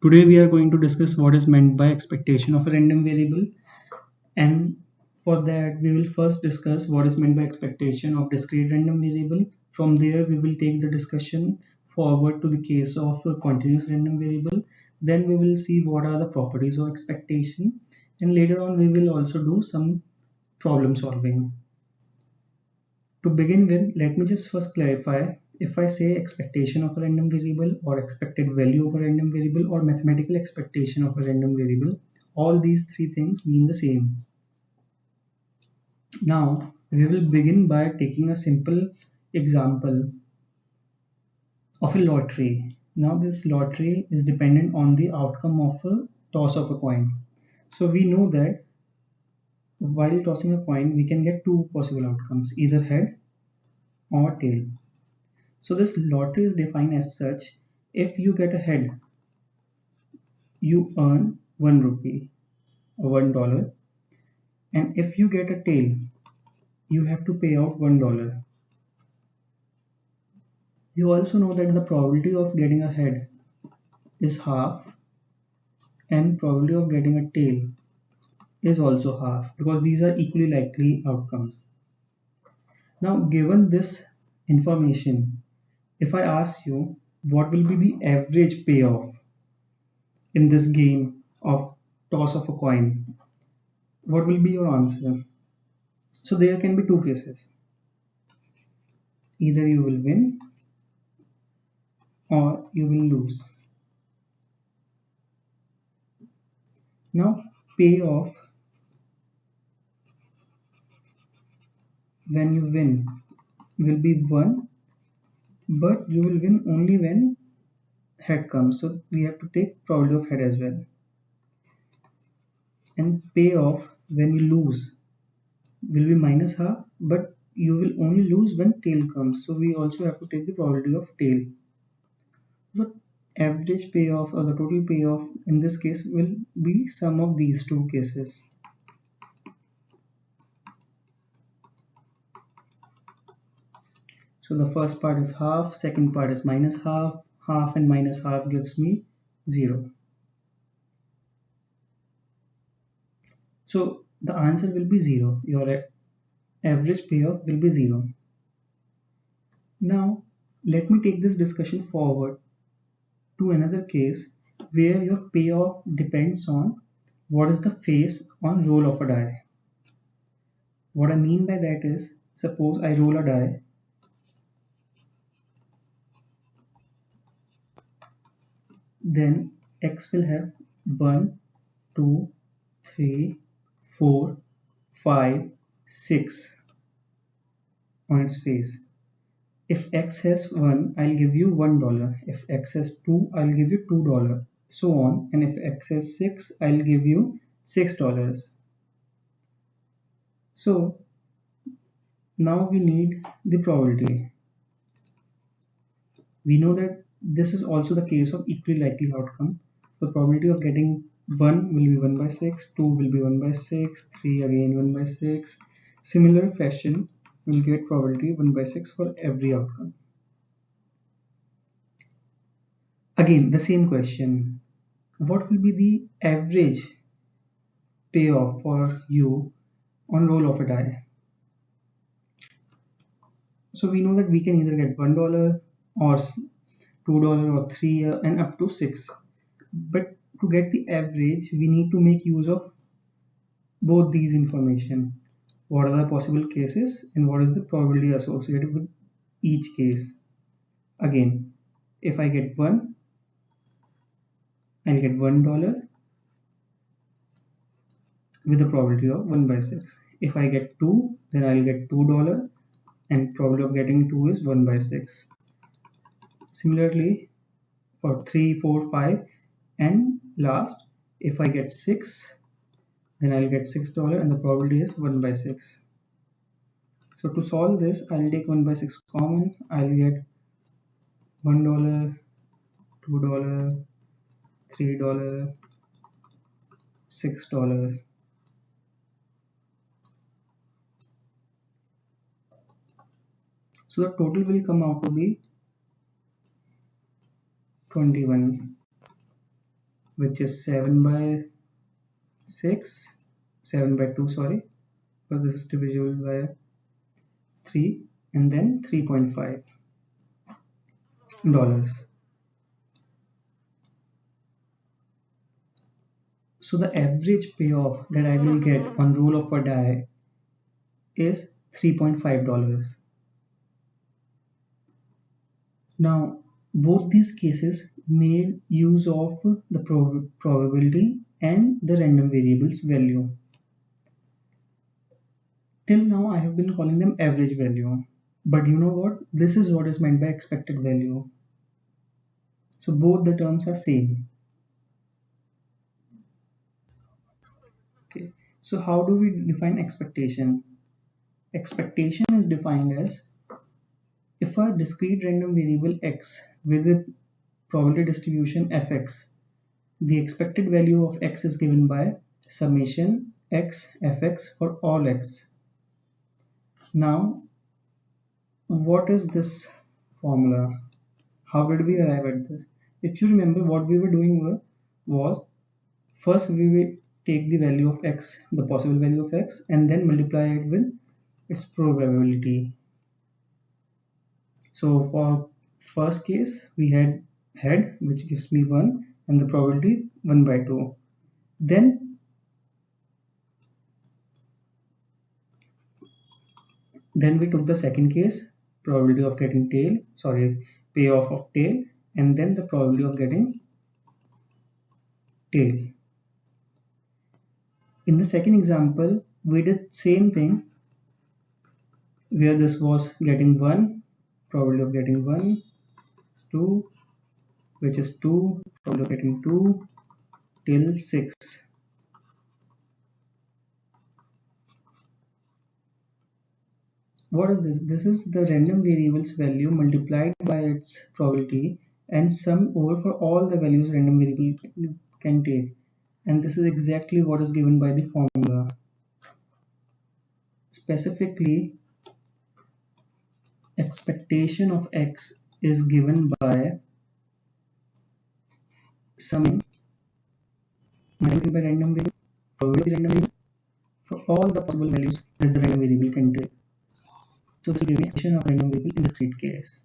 Today we are going to discuss what is meant by expectation of a random variable, and for that we will first discuss what is meant by expectation of discrete random variable. From there we will take the discussion forward to the case of a continuous random variable. Then we will see what are the properties of expectation, and later on we will also do some problem solving. To begin with, let me just first clarify. If I say expectation of a random variable or expected value of a random variable or mathematical expectation of a random variable, all these three things mean the same. Now, we will begin by taking a simple example of a lottery. Now, this lottery is dependent on the outcome of a toss of a coin. So, we know that while tossing a coin, we can get two possible outcomes, either head or tail. So this lottery is defined as such: if you get a head, you earn 1 rupee or $1, and if you get a tail, you have to pay out $1. You also know that the probability of getting a head is half, and probability of getting a tail is also half, because these are equally likely outcomes. Now, given this information, if I ask you what will be the average payoff in this game of toss of a coin, what will be your answer? So there can be two cases. Either you will win or you will lose. Now, payoff when you win will be 1, but you will win only when head comes. So we have to take probability of head as well. And payoff when you lose will be minus half, but you will only lose when tail comes. So we also have to take the probability of tail. The average payoff or the total payoff in this case will be sum of these two cases. So the first part is half, second part is minus half. Half and minus half gives me 0. So the answer will be 0. Your average payoff will be 0. Now let me take this discussion forward to another case where your payoff depends on what is the face on roll of a die. What I mean by that is, suppose I roll a die, then X will have 1, 2, 3, 4, 5, 6 on its face. If X has 1, I'll give you $1. If X has 2, I'll give you $2. So on. And if X has 6, I'll give you $6. So now we need the probability. We know that this is also the case of equally likely outcome. The probability of getting 1 will be 1 by 6, 2 will be 1 by 6, 3 again 1 by 6. Similar fashion, we'll get probability 1 by 6 for every outcome. Again, the same question. What will be the average payoff for you on roll of a die? So we know that we can either get $1 or $2 or 3 and up to 6. But to get the average, we need to make use of both these information. What are the possible cases and what is the probability associated with each case? Again, if I get 1, I'll get $1 with a probability of 1 by 6. If I get 2, then I'll get $2 and probability of getting 2 is 1 by 6. Similarly, for 3, 4, 5 and last, if I get 6, then I'll get $6 and the probability is 1 by 6. So to solve this, I'll take 1 by 6 common. I'll get $1, $2, $3, $6. So the total will come out to be 21. which is 7 by 6, 7 by 2, sorry, but this is divisible by 3, and then $3.5. So the average payoff that I will get on roll of a die is $3.5. Now, both these cases made use of the probability and the random variables value. Till now, I have been calling them average value. But you know what? This is what is meant by expected value. So both the terms are same. Okay. So how do we define expectation? Expectation is defined as if a discrete random variable x with a probability distribution fx, the expected value of x is given by summation x fx for all x. Now, what is this formula? How did we arrive at this? If you remember, what we were doing was first we will take the value of x, the possible value of x, and then multiply it with its probability. So for first case, we had head, which gives me 1, and the probability 1 by 2. Then we took the second case, probability of getting tail, sorry, payoff of tail, and then the probability of getting tail. In the second example, we did same thing where this was getting 1, probability of getting 1, 2, which is 2, probability of getting 2, till 6. What is this? This is the random variable's value multiplied by its probability and sum over for all the values random variable can take. And this is exactly what is given by the formula. Specifically, expectation of x is given by summing multiplied by random variable, probability random variable for all the possible values that the random variable can take. So this will give me expectation of random variable in discrete case.